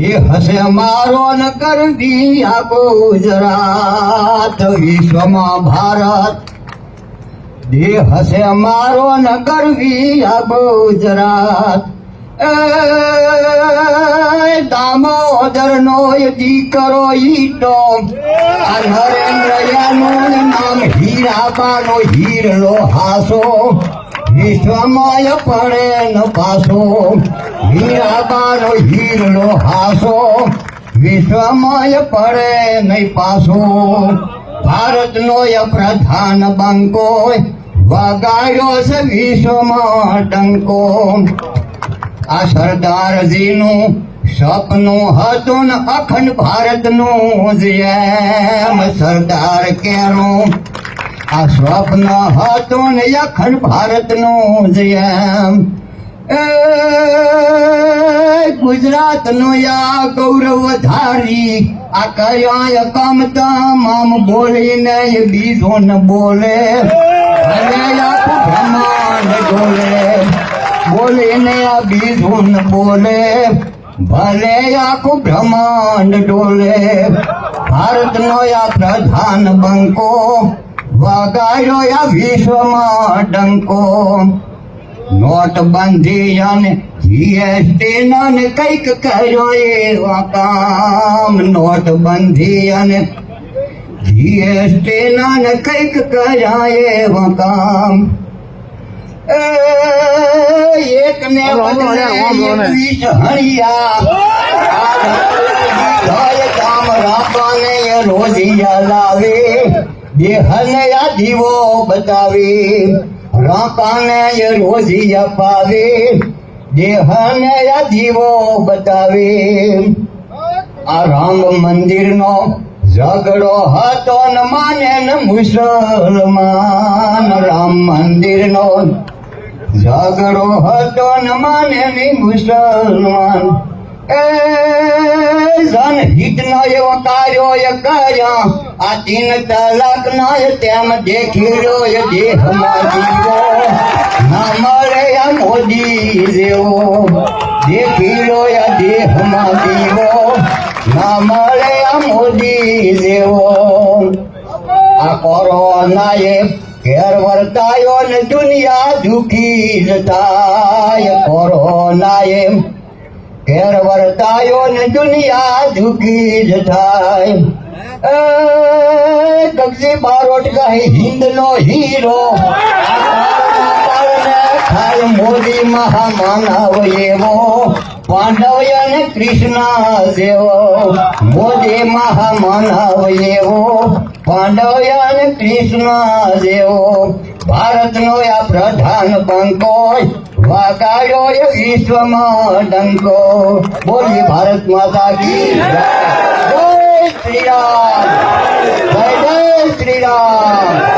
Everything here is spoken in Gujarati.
એ હસે મારો ન કરવી આ ગુજરાત વિશ્વમાં ભારત દેહ હસે મારો ન કરવી આ ગુજરાત દામોદર નો દીકરો ઈટો આ નરેન્દ્રયાનું નામ હીરાબાનો હીરલો હાસો વિશ્વમાં પડે ન પાસો હીરાબાનો હીરલો હાસો વિશ્વમાં પડે નહીં પાસો ભારતનો પ્રધાન બંકો વગાડ્યો છે વિશ્વમાં ડંકો આ સરદારજીનું સપનું હતું ને અખંડ ભારતનું જેમ સરદાર કેરું આ સ્વપ્ન હતું ને અખંડ ભારતનું જેમ ગુજરાતનું આ ગૌરવ ધારી આ કયા કમ તમામ બોલીને બીજો ન બોલે અને આખું બ્રહ્માંડ ડોલે બોલીને આ બીજું ન બોલે ભલે આખું બ્રહ્માંડ ડોલે ભારતનો આ પ્રધાન બંકો વગાડ્યો આ વિશ્વમાં ડંકો નોટબંધી અને જીએસટી ને કઈક કર્યો એવા કામ નોટબંધી અને જીએસટી ને કઈક કર્યા એવા કામ એક ને બદલે 21 હળિયા કામ રાખવાને રોજિયા લાવે દેહને આ દીવો બતાવે રાકાને રોજી અપાવે દેહને આ દીવો બતાવે આ રામ મંદિરનો ઝઘડો હતો ન માને ન મુસલમાન રામ મંદિરનો ઝઘડો હતો ન માને ન મુસલમાન જનહિતનો એવો કાર્યો કર્યા આ 3 તલાકનો તેમ દેખીડ્યો દેહમાં જીવો ના મળે આ મોદી જેવો દેખીડ્યો દેહમાં જીવો ના મળે આ મોદી જેવો આ કોરોનાએ ઘેર વર્તાયો ને દુનિયા દુખી જ થાય કોરોનાએ ઘેર વર્તાયો ને દુનિયા દુખી જ થાય કગજી બારોટ કહે હિન્દનો હીરો થાય મોદી મહામાનવ એવો પાંડવ અને કૃષ્ણ જેવો મોદી મહામાનવ એવો પાંડવ અને કૃષ્ણ જેવો ભારતનો આ પ્રધાન બંકો વગાડ્યો એ વિશ્વમાં ડંકો બોલી ભારત માતા કી જય શ્રી રામ જય જય શ્રી રામ